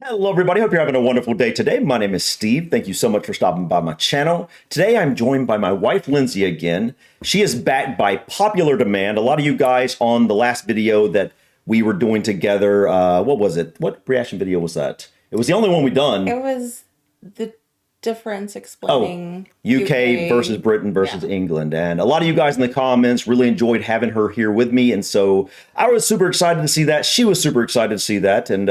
Hello, everybody. Hope you're having a wonderful day today. My name is Steve. Thank you so much for stopping by my channel. Today, I'm joined by my wife, Lindsay, again. She is back by popular demand. A lot of you guys on the last video that we were doing together, what was it? What reaction video was that? It was the only one we done. It was the difference Oh, explaining UK versus Britain versus England. And a lot of you guys in the comments really enjoyed having her here with me. And so I was super excited to see that. She was super excited to see that. And,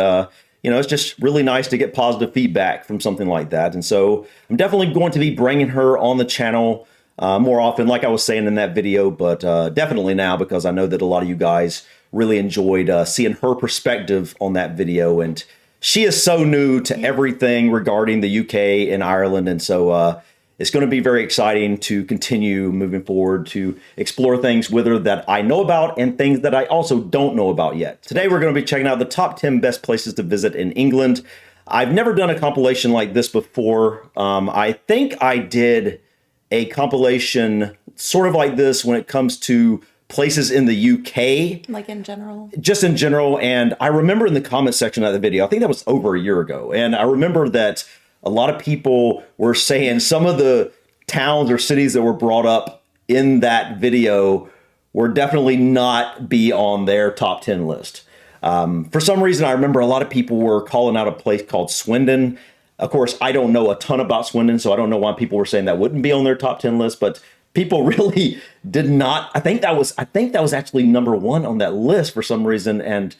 it's just really nice to get positive feedback from something like that. And so I'm definitely going to be bringing her on the channel more often, like I was saying in that video, but definitely now because I know that a lot of you guys really enjoyed seeing her perspective on that video. And she is so new to everything regarding the UK and Ireland. And so it's going to be very exciting to continue moving forward to explore things with her that I know about and things that I also don't know about yet. Today, we're going to be checking out the top 10 best places to visit in England. I've never done a compilation like this before. I think I did a compilation sort of like this when it comes to places in the UK. like in general. Just in general. And I remember in the comment section of the video, I think that was over a year ago. And I remember that a lot of people were saying some of the towns or cities that were brought up in that video were definitely not be on their top 10 list. For some reason, I remember a lot of people were calling out a place called Swindon. Of course, I don't know a ton about Swindon, so I don't know why people were saying that wouldn't be on their top 10 list, but people really did not. I think that was actually number one on that list for some reason. And,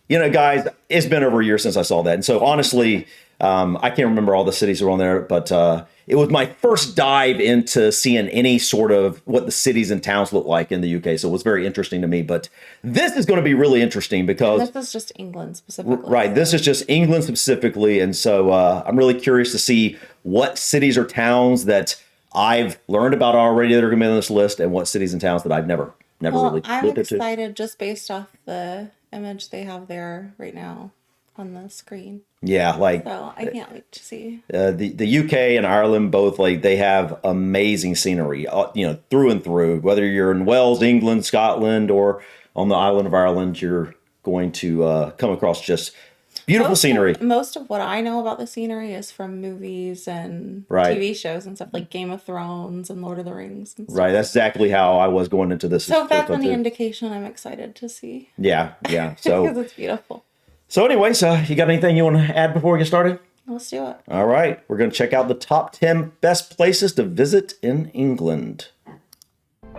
guys, it's been over a year since I saw that. And so honestly, I can't remember all the cities that were on there, but it was my first dive into seeing any sort of what the cities and towns look like in the UK. So it was very interesting to me. But this is going to be really interesting because this is just England specifically. Right. This is just England specifically. And so I'm really curious to see what cities or towns that I've learned about already that are going to be on this list and what cities and towns that I've never really I'm looked into. excited just based off the image they have there right now on the screen. Yeah, So I can't wait to see. the UK and Ireland both, like, they have amazing scenery, through and through. Whether you're in Wales, England, Scotland, or on the island of Ireland, you're going to come across just beautiful scenery. Most of what I know about the scenery is from movies and TV shows and stuff like Game of Thrones and Lord of the Rings and stuff. Right, that's exactly how I was going into this. So if that's any indication, I'm excited to see. Yeah. So because it's beautiful. So anyways, you got anything you want to add before we get started? Let's do it. All right. We're going to check out the top 10 best places to visit in England. I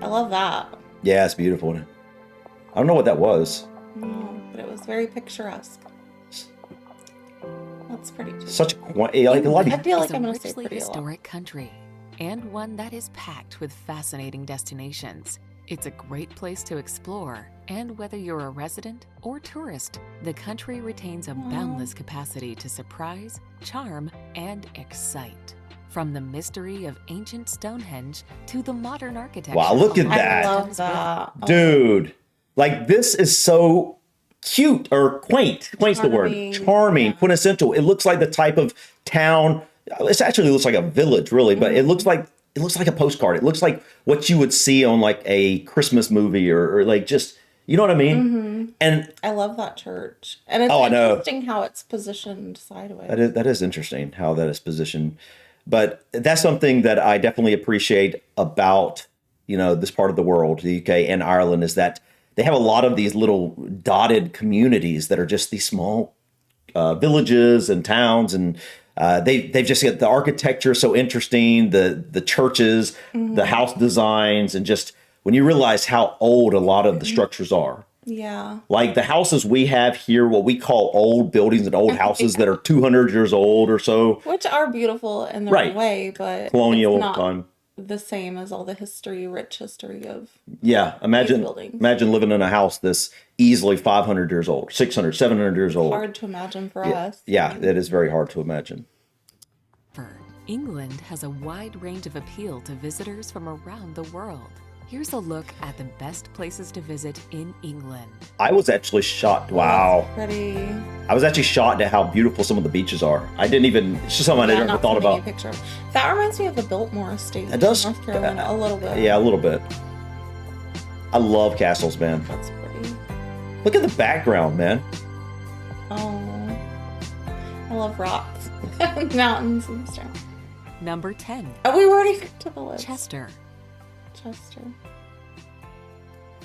love that. Yeah, it's beautiful. I don't know what that was. No, but it was very picturesque. That's pretty too. Such I feel like I'm going to say richly pretty historic country and one that is packed with fascinating destinations. It's a great place to explore, and whether you're a resident or tourist, the country retains a boundless capacity to surprise, charm, and excite. From the mystery of ancient Stonehenge to the modern architecture. Wow, look at that. I love that. Dude, like, this is so cute, or quaint. Quaint's the word. Charming, quintessential. It looks like the type of town. It actually looks like a village, really, but it looks like a postcard. It looks like what you would see on like a Christmas movie or like just, you know what I mean? Mm-hmm. And I love that church. And it's interesting how it's positioned sideways. that is interesting how that is positioned. But that's something that I definitely appreciate about, this part of the world, the UK and Ireland, is that they have a lot of these little dotted communities that are just these small villages and towns, and they've just got the architecture so interesting, the churches, the house designs, and just when you realize how old a lot of the structures are. Yeah. Like the houses we have here, what we call old buildings and old houses that are 200 years old or so. Which are beautiful in their own way, but colonial it's not time. The same as all the rich history of imagine buildings. living in a house that's easily 500 years old, 600, 700 years old. Hard to imagine for us. Yeah, it is very hard to imagine. England has a wide range of appeal to visitors from around the world. Here's a look at the best places to visit in England. I was actually shocked. Wow. Pretty. I was actually shocked at how beautiful some of the beaches are. It's just something I never thought about. That reminds me of the Biltmore Estate. It does. North Carolina, a little bit. Yeah, a little bit. I love castles, man. That's pretty. Look at the background, man. Oh, I love rocks, mountains, and stuff. Number 10. Oh, we already got to the list. Chester. Chester.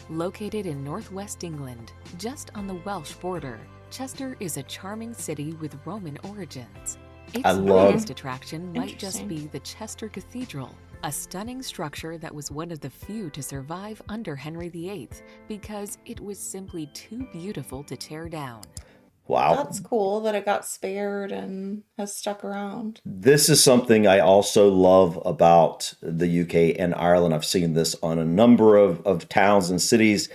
Located in northwest England, just on the Welsh border, Chester is a charming city with Roman origins. Its biggest attraction might just be the Chester Cathedral, a stunning structure that was one of the few to survive under Henry VIII because it was simply too beautiful to tear down. Wow. That's cool that it got spared and has stuck around. This is something I also love about the UK and Ireland. I've seen this on a number of towns and cities.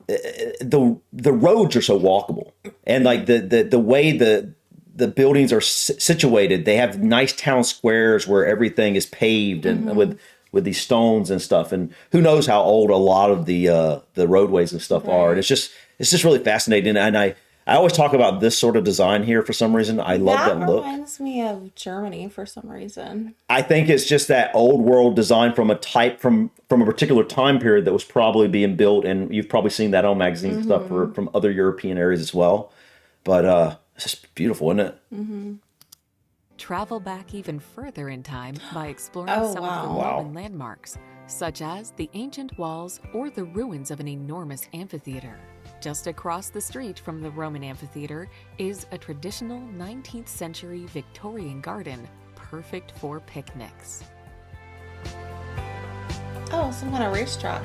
The roads are so walkable, and like the way the buildings are situated, they have nice town squares where everything is paved and with these stones and stuff. And who knows how old a lot of the roadways and stuff are. And it's just really fascinating. And I always talk about this sort of design here for some reason. I love that look. That reminds me of Germany for some reason. I think it's just that old world design from a particular time period that was probably being built, and you've probably seen that on magazines and stuff from other European areas as well. But it's just beautiful, isn't it? Mm-hmm. Travel back even further in time by exploring some of the Roman landmarks, such as the ancient walls or the ruins of an enormous amphitheater. Just across the street from the Roman amphitheater is a traditional 19th century Victorian garden, perfect for picnics. Oh, some kind of racetrack.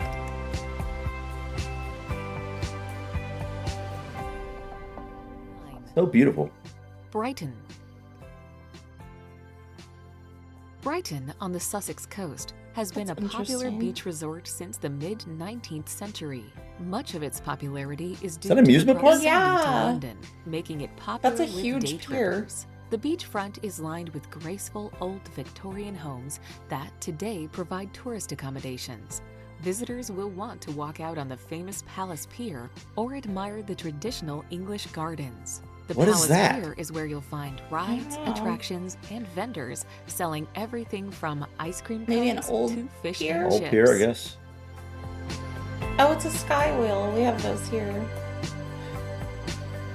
So beautiful. Brighton. Brighton on the Sussex coast has been a popular beach resort since the mid-19th century. Much of its popularity is due to amusement park? to London, making it popular That's a huge day trippers. The beachfront is lined with graceful old Victorian homes that today provide tourist accommodations. Visitors will want to walk out on the famous Palace Pier or admire the traditional English gardens. The Palace Pier is where you'll find rides, attractions, and vendors selling everything from ice cream cones to fish and chips. Old pier, I guess. Oh, it's a sky wheel. We have those here.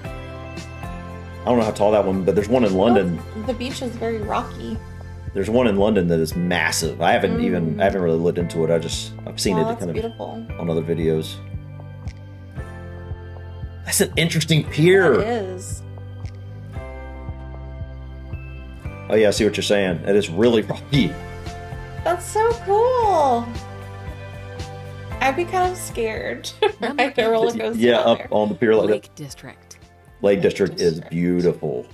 I don't know how tall that one, but there's one in London. Oh, the beach is very rocky. There's one in London that is massive. I haven't really looked into it. I've seen it kind of beautiful. On other videos. That's an interesting pier. It is. Oh yeah, I see what you're saying. It is really rocky. That's so cool. I'd be kind of scared. Right, the roller coaster. Yeah, up there. On the pier like Lake that. District. Lake District is beautiful.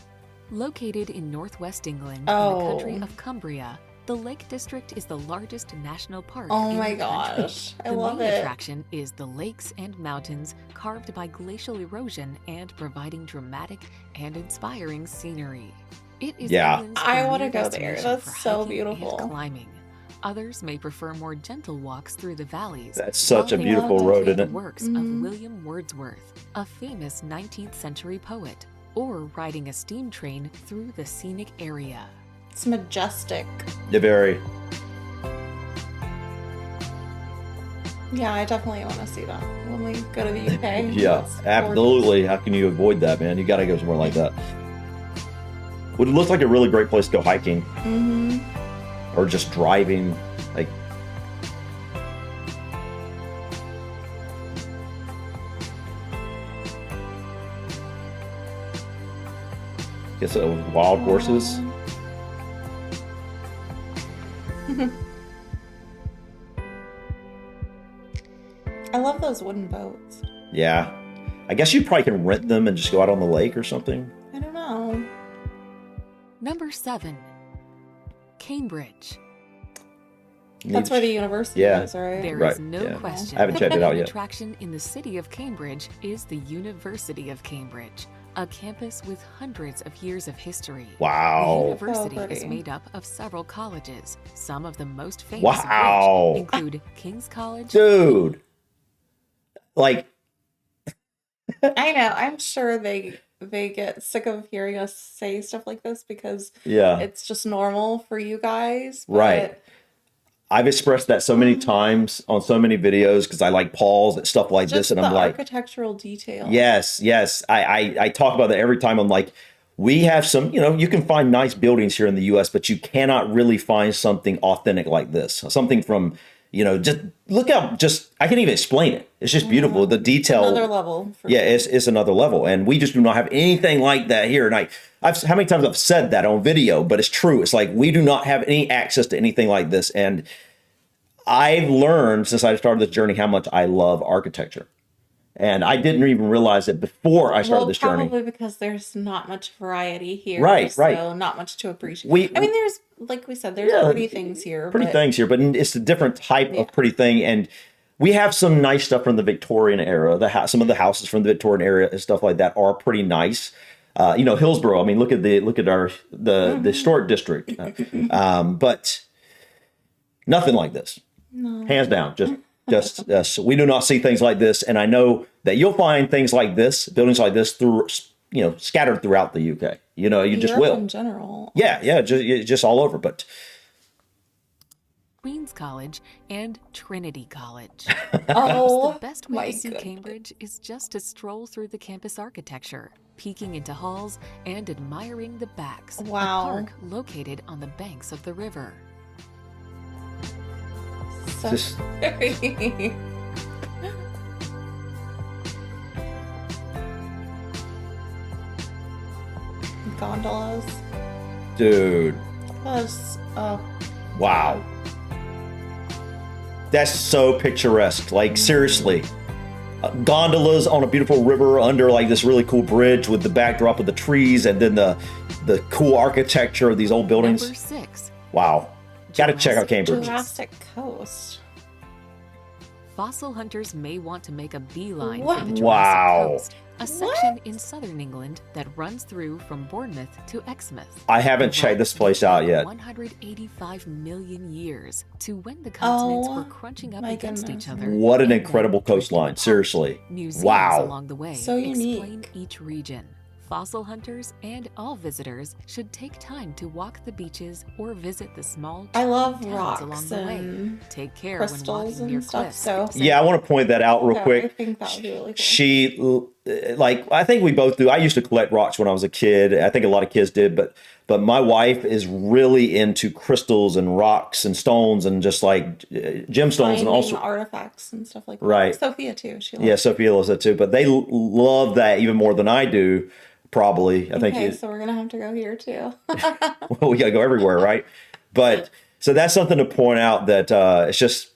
Located in northwest England in the country of Cumbria, the Lake District is the largest national park Oh in my the country. gosh, I love The main it. attraction is the lakes and mountains carved by glacial erosion and providing dramatic and inspiring scenery. It is England's I want to premier go there. destination That's for so hiking beautiful. and climbing. Others may prefer more gentle walks through the valleys. That's such a while they beautiful road, contemplate isn't it? The works of William Wordsworth, a famous 19th century poet, or riding a steam train through the scenic area. It's majestic. Yeah, very. Yeah, I definitely want to see that when we go to the UK. Yeah, absolutely. How can you avoid that, man? You got to go somewhere like that. Would it look like a really great place to go hiking? Or just driving, like. Guess it was wild horses. I love those wooden boats. Yeah. I guess you probably can rent them and just go out on the lake or something. I don't know. Number 7. Cambridge. That's where the university is, right? There is no question. I haven't checked it out The yet. attraction in the city of Cambridge is the University of Cambridge, a campus with hundreds of years of history. Wow. The university So is pretty. made up of several colleges. Some of the most famous Wow. of which include King's College. Dude. Like, I know. I'm sure they get sick of hearing us say stuff like this because yeah. it's just normal for you guys. But Right. I've expressed that so many times on so many videos because I like pause at stuff like Just this, and the I'm like, architectural detail. yes, yes. I talk about that every time. I'm like, we have some, you can find nice buildings here in the U.S., but you cannot really find something authentic like this. Something from, just look how I can't even explain it. It's just beautiful. The detail. Another level. Yeah, it's another level. And we just do not have anything like that here. And how many times I've said that on video, but it's true. It's like we do not have any access to anything like this. And I've learned since I started this journey how much I love architecture. And I didn't even realize it before I started this journey. Probably because there's not much variety here. Right. So not much to appreciate. I mean, there's, like we said, there's pretty things here. But it's a different type of pretty thing. And we have some nice stuff from the Victorian era. Some of the houses from the Victorian era and stuff like that are pretty nice. Hillsborough. I mean, look at the historic district. But nothing like this. No. Hands down. Just we do not see things like this, and I know that you'll find things like this, buildings like this, scattered throughout the UK. You just Europe will in general. Yeah, just all over. But Queen's College and Trinity College. The best way to see Cambridge is just to stroll through the campus architecture, peeking into halls and admiring the Backs, a park located on the banks of the river. So scary. Gondolas. Dude. Wow. That's so picturesque. Like, seriously. Gondolas on a beautiful river under like this really cool bridge with the backdrop of the trees and then the cool architecture of these old buildings. Number 6. Wow. Gotta check out Cambridge. Jurassic Coast. Fossil hunters may want to make a beeline for the Jurassic Coast, a section in southern England that runs through from Bournemouth to Exmouth. I haven't checked this place out yet. 185 million years to when the continents were crunching up against each other. What an incredible coastline, seriously. Museums along the way so explain each region. Fossil hunters and all visitors should take time to walk the beaches or visit the small towns along the way. Take care when walking near cliffs. Yeah, I want to point that out real quick. I think that would be really cool. She, I think we both do. I used to collect rocks when I was a kid. I think a lot of kids did, but my wife is really into crystals and rocks and stones and just like gemstones and also artifacts and stuff like that. Right. Sophia too. Sophia loves that too. But they love that even more than I do. Probably, I think. Okay, so we're gonna have to go here too. Well, we gotta go everywhere, right? But so that's something to point out that it's just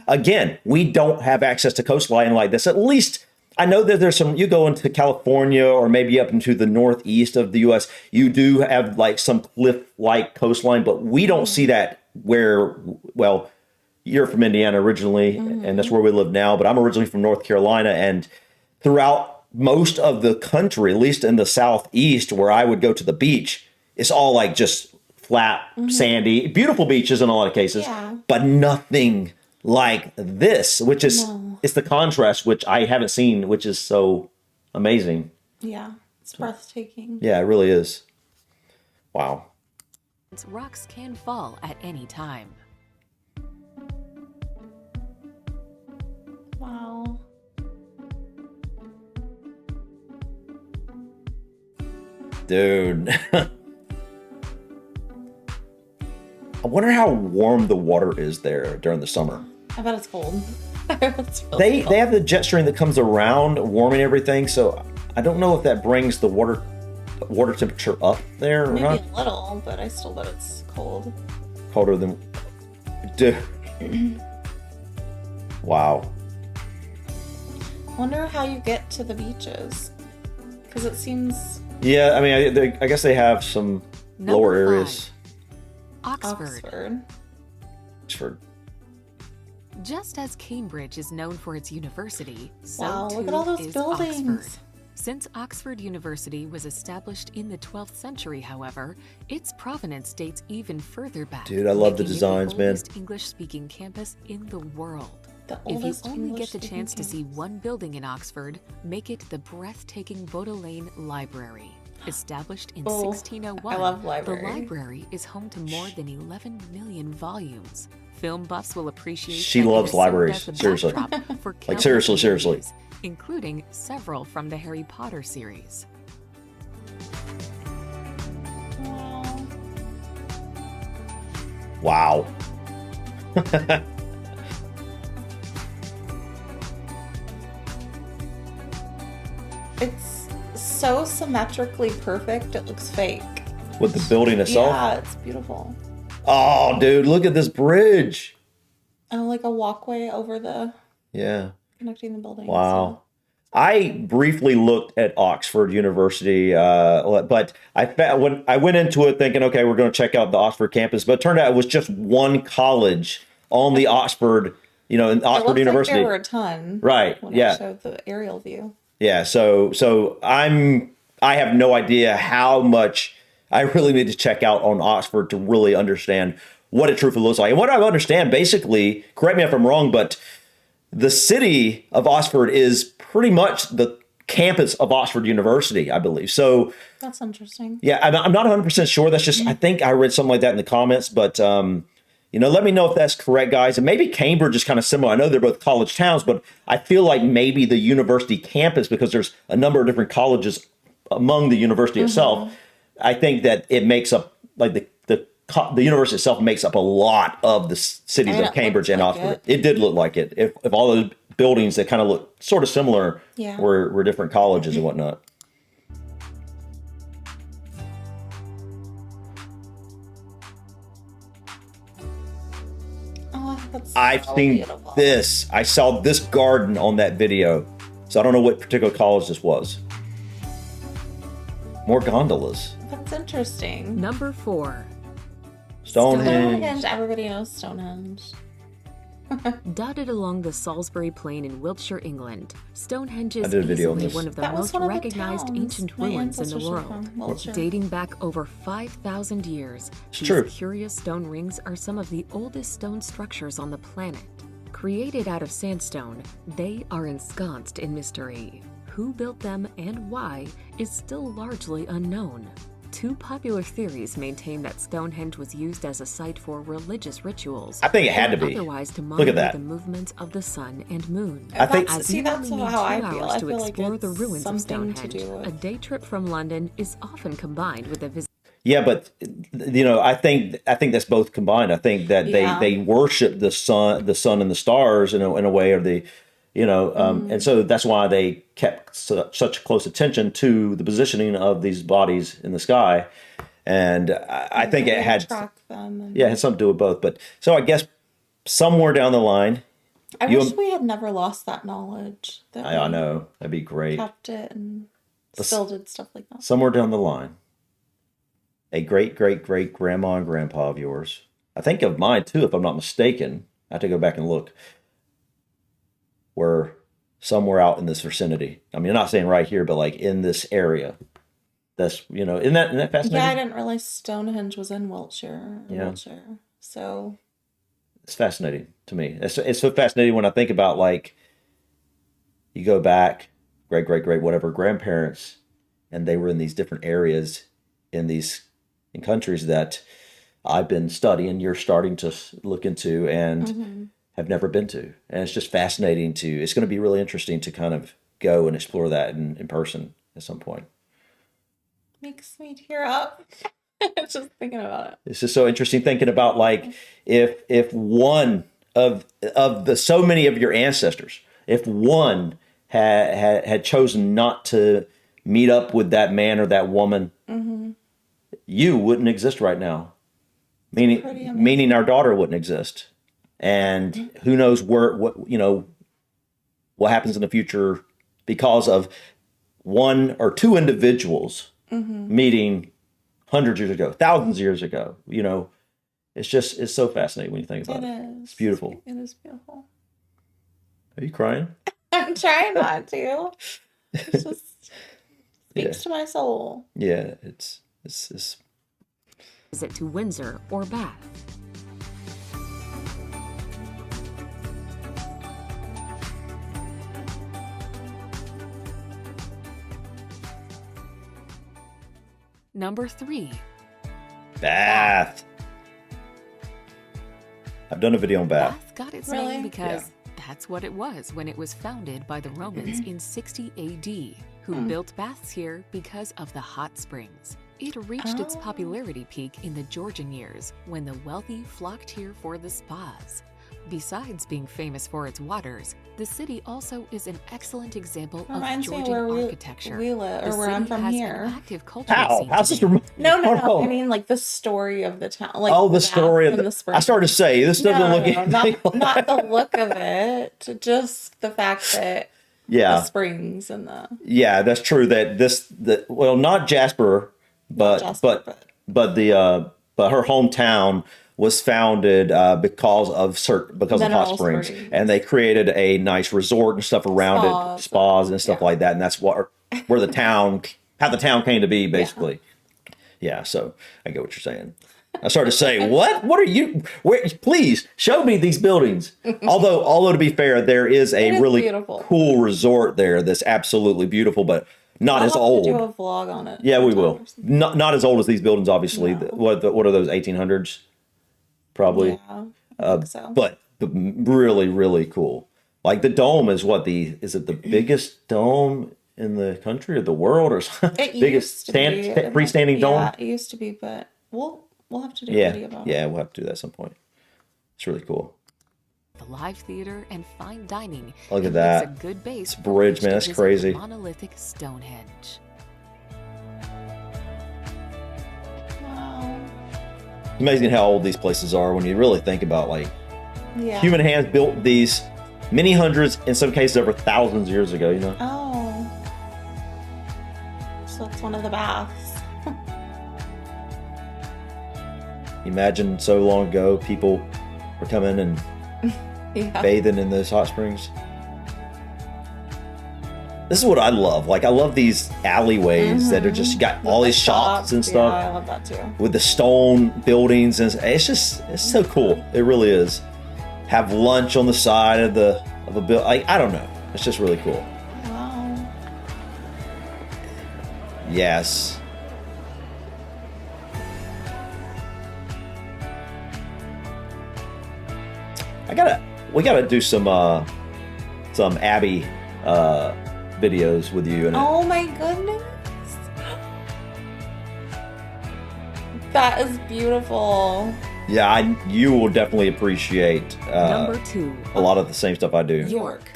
again, we don't have access to coastline like this. At least I know that there's some. You go into California or maybe up into the northeast of the U.S., you do have like some cliff-like coastline, but we don't see that where. Well, you're from Indiana originally, and that's where we live now. But I'm originally from North Carolina, and throughout most of the country, at least in the southeast where I would go to the beach, it's all like just flat, sandy, beautiful beaches in a lot of cases, but nothing like this, which is, it's the contrast, which I haven't seen, which is so amazing. Yeah, it's breathtaking. Yeah, it really is. Wow. Rocks can fall at any time. Wow. Dude. I wonder how warm the water is there during the summer. I bet it's cold. They have the jet stream that comes around warming everything, so I don't know if that brings the water temperature up there or not. Maybe a little, but I still bet it's cold. Colder than... Dude. Wow. I wonder how you get to the beaches. Because it seems... Yeah, I mean, I guess they have some lower areas. Oxford. Oxford. Just as Cambridge is known for its university, wow, so look too at all those is buildings. Oxford. Since Oxford University was established in the 12th century, however, its provenance dates even further back. Dude, I love the designs, the man. oldest English-speaking campus in the world. If you only get the chance to see one building in Oxford, make it the breathtaking Bodleian Library. Established in Oh, 1601, I love the library. library is home to more than 11 million volumes. Film buffs will appreciate She that it loves has served libraries, as a seriously. backdrop for Like, countless seriously. movies, including several from the Harry Potter series. Wow. It's so symmetrically perfect, it looks fake. With the building itself? Yeah, it's beautiful. Oh, dude, look at this bridge. Oh, like a walkway over the Yeah. connecting the buildings. Wow. I briefly looked at Oxford University, but when I went into it thinking, okay, we're going to check out the Oxford campus, but it turned out it was just one college on the Oxford, in Oxford University. Like there were a ton. Right. When Yeah. I showed the aerial view. Yeah. So I have no idea how much I really need to check out on Oxford to really understand what it truthfully looks like. And what I understand, basically, correct me if I'm wrong, but the city of Oxford is pretty much the campus of Oxford University, I believe. So That's interesting. yeah, I'm not 100% sure. That's just, I think I read something like that in the comments, but let me know if that's correct, guys. And maybe Cambridge is kind of similar. I know they're both college towns, but I feel like maybe the university campus, because there's a number of different colleges among the university itself, I think that it makes up, like the university itself makes up a lot of the cities of Cambridge and Oxford. It did look like it. If all those buildings that kind of look sort of similar were different colleges and whatnot. Oh, that's I've seen beautiful. this. I saw this garden on that video. So I don't know what particular college this was. More gondolas. That's interesting. Number 4. Stonehenge. Everybody knows Stonehenge. Dotted along the Salisbury Plain in Wiltshire, England, Stonehenge is I did a video on easily this. one of the That was most one of the recognized towns ancient my ruins in the ancestors were world. from, Wiltshire. Dating back over 5,000 years, these true. curious stone rings are some of the oldest stone structures on the planet. Created out of sandstone, they are ensconced in mystery. Who built them and why is still largely unknown. Two popular theories maintain that Stonehenge was used as a site for religious rituals. I think it had to be. Otherwise, to Look at monitor that. the movements of the sun and moon. I think- As See, you that's only need how I 2 feel. hours I to feel like explore the it's ruins of something to Stonehenge. do with- A day trip from London is often combined with a visit. Yeah, but I think that's both combined. I think that they worship the sun and the stars in a way, or and so that's why they kept such close attention to the positioning of these bodies in the sky. And I think it had track them. it had something to do with both. But so I guess somewhere down the line, I wish we had never lost that knowledge. That I we know that'd be great. kept it and still did stuff like that. Somewhere down the line, a great grandma and grandpa of yours, I think of mine too, if I'm not mistaken. I have to go back and look. Were somewhere out in this vicinity. I mean, I'm not saying right here, but like in this area. That's isn't that fascinating? Yeah, I didn't realize Stonehenge was in Wiltshire. So It's fascinating to me. It's so fascinating when I think about, like, you go back, great whatever grandparents, and they were in these different areas in countries that I've been studying, you're starting to look into and have never been to. And it's just fascinating it's going to be really interesting to kind of go and explore that in person at some point. makes me tear up. Just thinking about it. It's just so interesting thinking about, like, if one of the so many of your ancestors, if one had chosen not to meet up with that man or that woman, you wouldn't exist right now. Meaning our daughter wouldn't exist. And who knows what happens in the future because of one or two individuals meeting hundreds of years ago, thousands of years ago. It's so fascinating when you think about it. It is. It's beautiful. It is beautiful. Are you crying? I'm trying not to. It just speaks to my soul. Yeah, it's Visit to Windsor or Bath. Number 3. Bath. I've done a video on Bath. Bath got its Really? name because that's what it was when it was founded by the Romans in 60 AD, who built baths here because of the hot springs. It reached its popularity peak in the Georgian years when the wealthy flocked here for the spas. Besides being famous for its waters, the city also is an excellent example Reminds of me Georgian where architecture. we live, The or where I'm city from has here. An active cultural scene How's this? today. No. Oh. I mean, like the story of the town. Like The story of the spring. I started to say this doesn't look anything not the look of it, just the fact that the springs and the that's true. That not Jasper, but her hometown was founded because of hot springs, and they created a nice resort and stuff around spas and stuff like that, and that's where the town came to be, basically. Yeah, so I get what you're saying. I started to say, what are you? Please show me these buildings. Although to be fair, there is a really cool resort there that's absolutely beautiful, but not as old. We'll have to do a vlog on it. Yeah, we will. Not as old as these buildings, obviously. No. What are those, 1800s? Probably. Yeah, I think so. But really, really cool. Like the dome is is it the biggest dome in the country or the world, or biggest freestanding dome? Yeah, it used to be, but we'll have to do a video about it. Yeah, we'll have to do that at some point. It's really cool. The live theater and fine dining. Look at that. It's a good base. It's bridge, man. That's crazy. Monolithic Stonehenge. Wow. It's amazing how old these places are when you really think about human hands built these many hundreds, in some cases over thousands of years ago, you know? Oh. So that's one of the baths. Imagine so long ago people were coming and bathing in those hot springs. This is what I love. I love these alleyways that are just got all these shops and stuff. Yeah, I love that too. With the stone buildings, and it's so cool. It really is. Have lunch on the side of a building. I don't know. It's just really cool. Wow. Yes. We gotta do some Abby videos with you. Oh my goodness. That is beautiful. Yeah, you will definitely appreciate Number 2. A lot of the same stuff I do. York.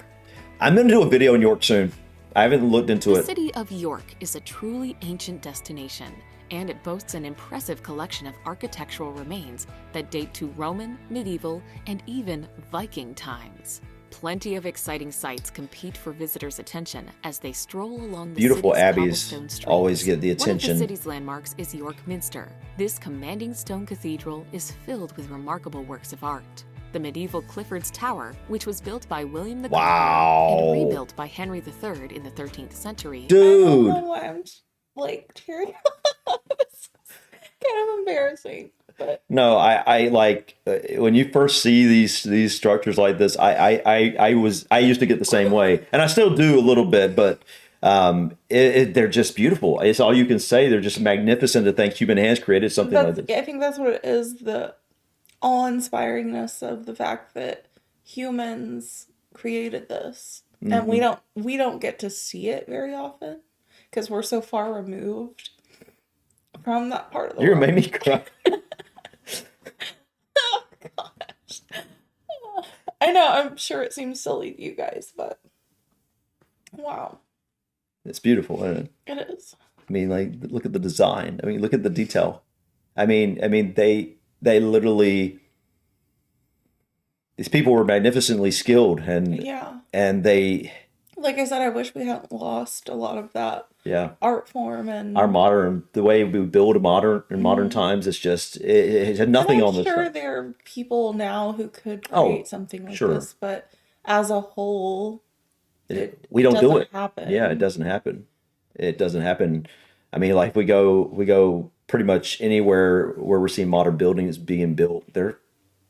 I'm going to do a video in York soon. I haven't looked into it. The city of York is a truly ancient destination, and it boasts an impressive collection of architectural remains that date to Roman, medieval, and even Viking times. Plenty of exciting sights compete for visitors' attention as they stroll along the beautiful city's abbeys cobblestone streets. always get the attention. One of the city's landmarks is York Minster. This commanding stone cathedral is filled with remarkable works of art. The medieval Clifford's Tower, which was built by William the Conqueror and rebuilt by Henry III in the 13th century. Dude! I don't know why I'm tearing up. It's kind of embarrassing. But. No, I like when you first see these structures like this. I used to get the same way, and I still do a little bit, but they're just beautiful. It's all you can say. They're just magnificent to think human hands created something like this. I think that's what it is. The awe-inspiringness of the fact that humans created this, and we don't get to see it very often because we're so far removed from that part of the world. You made me cry. Oh gosh. I know, I'm sure it seems silly to you guys, but wow. It's beautiful, isn't it? It is. I mean, look at the design. I mean, look at the detail. I mean, they literally, these people were magnificently skilled, and they, like I said, I wish we hadn't lost a lot of that art form and the way we build in modern times. It's just it had nothing on this. I'm sure there are people now who could create something like this, but as a whole, we don't do it. Happen. Yeah, it doesn't happen. It doesn't happen. I mean, like we go pretty much anywhere where we're seeing modern buildings being built. They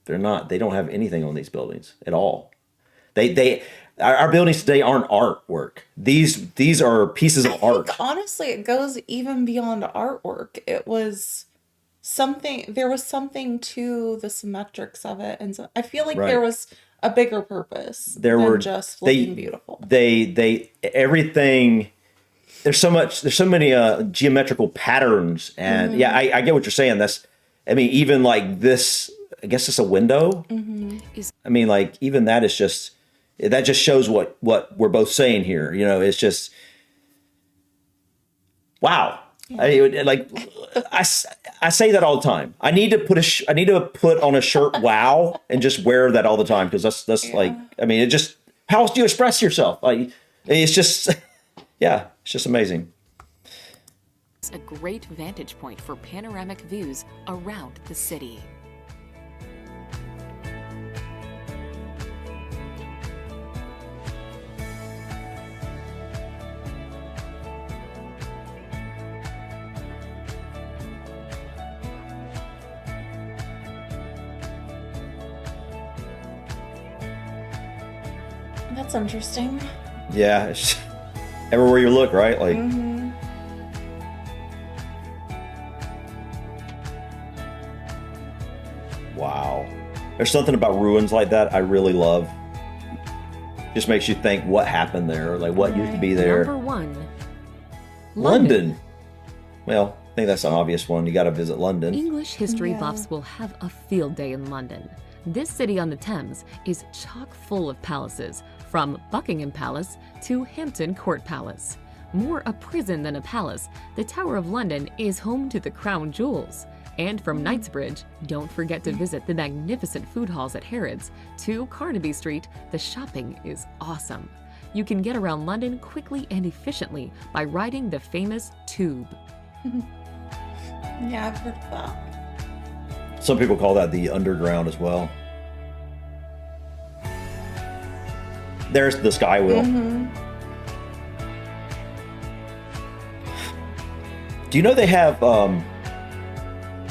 don't have anything on these buildings at all. They our buildings today aren't artwork. These are pieces of art. Honestly, it goes even beyond artwork. It was something, there was something to the symmetrics of it. And so I feel like there Right. was a bigger purpose There than were just they looking beautiful. they everything. There's so many geometrical patterns, and yeah, I get what you're saying. I mean, even like this, I guess it's a window. I mean, like even that is just that just shows what we're both saying here. You know, it's just wow. I say that all the time. I need to put on a shirt wow and just wear that all the time because that's like, I mean, it just, how else do you express yourself? Like it's just yeah, it's just amazing. It's a great vantage point for panoramic views around the city. That's interesting. Yeah, it's everywhere you look, right? Like wow. There's something about ruins like that I really love. Just makes you think what happened there, like what used to be there. Number 1. London. Well, I think that's an obvious one. You got to visit London. English history Yeah. buffs will have a field day in London. This city on the Thames is chock full of palaces, from Buckingham Palace to Hampton Court Palace. More a prison than a palace, the Tower of London is home to the crown jewels. And from Knightsbridge, don't forget to visit the magnificent food halls at Harrods. To Carnaby Street, the shopping is awesome. You can get around London quickly and efficiently by riding the famous Tube. Yeah, I've heard of that. Some people call that the underground as well. There's the Sky Wheel. Do you know they have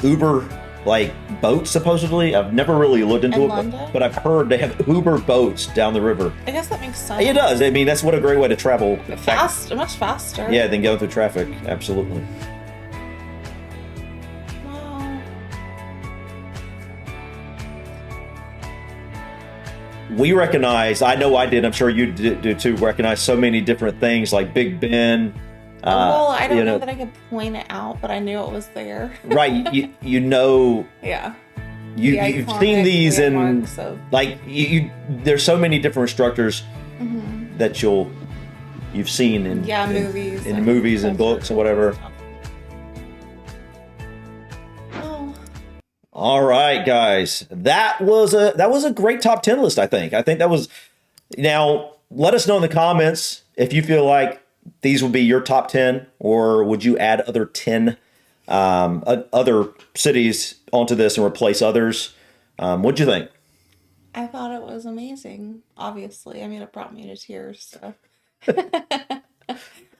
Uber like boats supposedly? I've never really looked into In it, London? but I've heard they have Uber boats down the river. I guess that makes sense. It does. I mean, that's what a great way to travel. Much faster. Yeah, than going through traffic. Absolutely. Wow. We recognize, I know I did, I'm sure you do too, recognize so many different things like Big Ben. Well, I don't you know that I could point it out, but I knew it was there. Right, you know, Yeah. you've The seen iconic these in, landmarks of- like, there's so many different structures that you've seen in movies. in movies and books and whatever. Oh, All right, guys, that was a great top 10 list. I think that was. Now, let us know in the comments if you feel like these would be your top 10, or would you add other 10 other cities onto this and replace others? What'd you think? I thought it was amazing. Obviously, I mean, it brought me to tears. So,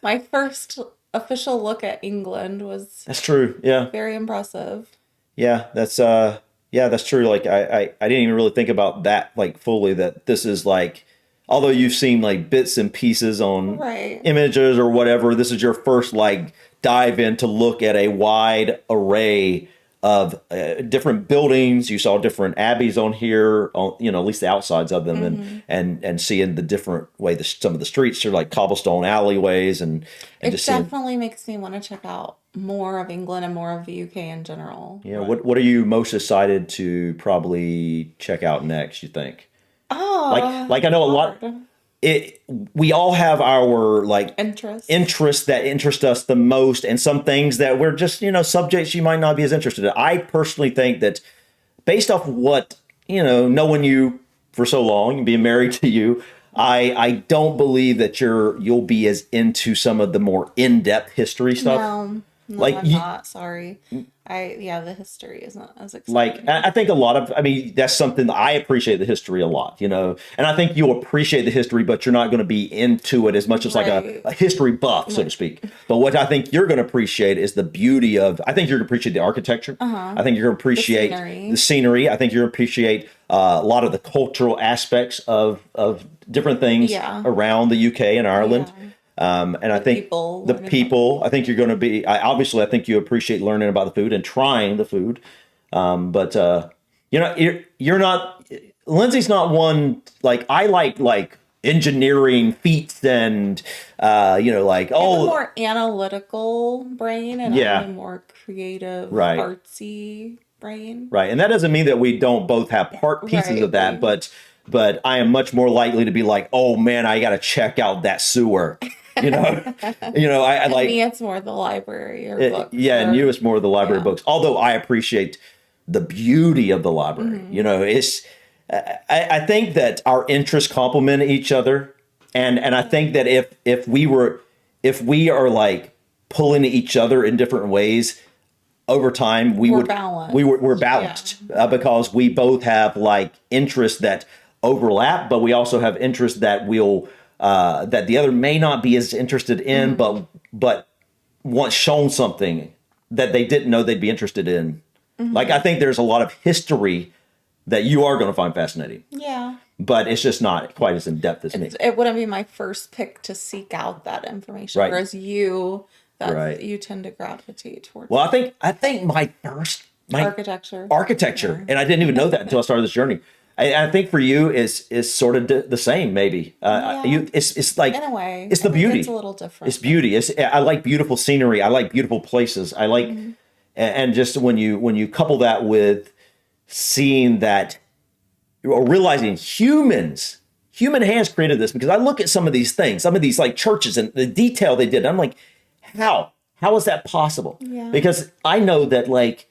my first official look at England was That's true. Yeah, very impressive. yeah, that's true. Like I didn't even really think about that like fully. That this is like, although you've seen like bits and pieces on Right. images or whatever, this is your first like dive in to look at a wide array of different buildings. You saw different abbeys on here, on, you know, at least the outsides of them, and seeing the different way some of the streets are like cobblestone alleyways, and It just seeing. definitely makes me want to check out more of England and more of the UK in general. Yeah, what are you most excited to probably check out next, you think? Oh, Like I know a lot. We all have our like interests that interest us the most, and some things that we're just, you know, subjects you might not be as interested in. I personally think that based off what, you know, knowing you for so long and being married to you, I don't believe that you'll be as into some of the more in-depth history stuff. No, like I'm not. Sorry. The history is not as exciting. Like, I think that's something that I appreciate the history a lot, you know, and I think you'll appreciate the history, but you're not going to be into it as much as like a history buff, so to speak. But what I think you're going to appreciate is the beauty of, I think you're going to appreciate the architecture. I think you're going to appreciate the scenery. I think you're going to appreciate a lot of the cultural aspects of different things Yeah. around the UK and Ireland. And I think people the learning about people, I think you're going to be, obviously, I think you appreciate learning about the food and trying the food. But you're not, Lindsay's not one, like, I like engineering feats and, like, I have a oh, more analytical brain and Yeah. I'm a more creative, Right. artsy brain. right. And that doesn't mean that we don't both have part pieces of that, but I am much more likely to be like, oh man, I got to check out that sewer. You know, I And like, me, it's more the library or books. yeah, and or- you it's more the library yeah. books. Although I appreciate the beauty of the library. It's I think that our interests complement each other, and I think that if we are like pulling each other in different ways over time, We're balanced. we're balanced because we both have like interests that overlap, but we also have interests that that the other may not be as interested in, but once shown something that they didn't know they'd be interested in. Like, I think there's a lot of history that you are going to find fascinating, Yeah. but it's just not quite as in depth as me. It wouldn't be my first pick to seek out that information, Right. whereas you, Right. you tend to gravitate towards Well, I think my architecture. architecture, and I didn't even know that until I started this journey. I think for you is sort of the same, maybe. It's like In a way, it's the I think beauty. It's a little different. It's beauty. I like beautiful scenery. I like beautiful places. I like, and just when you couple that with seeing that or realizing human hands created this, because I look at some of these things, some of these like churches and the detail they did. I'm like, how is that possible? Yeah. Because I know that like,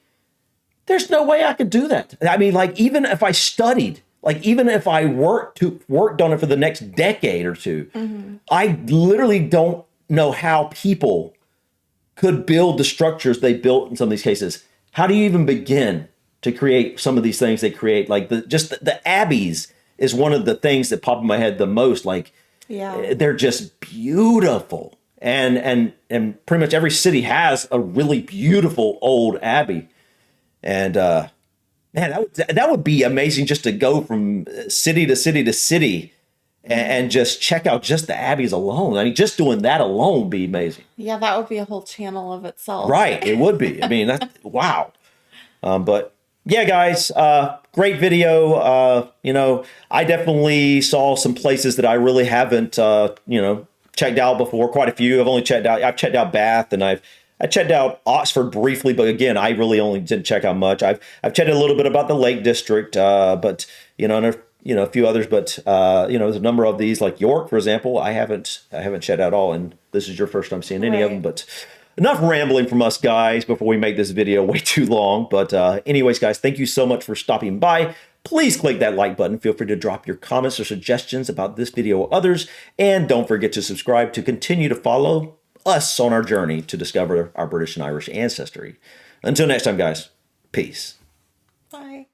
there's no way I could do that. I mean, like, even if I studied, like, even if I worked on it for the next decade or two, I literally don't know how people could build the structures they built in some of these cases. How do you even begin to create some of these things they create? Like the abbeys is one of the things that pop in my head the most. Like, they're just beautiful. And pretty much every city has a really beautiful old abbey. And man, that would be amazing, just to go from city to city to city and just check out just the abbeys alone. I mean, just doing that alone would be amazing. Yeah, that would be a whole channel of itself. Right, it would be. I mean, wow. But yeah, guys, great video. I definitely saw some places that I really haven't, checked out before. Quite a few. I've checked out Bath, and I checked out Oxford briefly, but again, I really only didn't check out much. I've checked a little bit about the Lake District, but and a few others, but there's a number of these, like York, for example. I haven't checked out all, and this is your first time seeing any of them. But enough rambling from us, guys, before we make this video way too long. But anyways, guys, thank you so much for stopping by. Please click that like button. Feel free to drop your comments or suggestions about this video or others, and don't forget to subscribe to continue to follow us on our journey to discover our British and Irish ancestry. Until next time, guys, peace. Bye.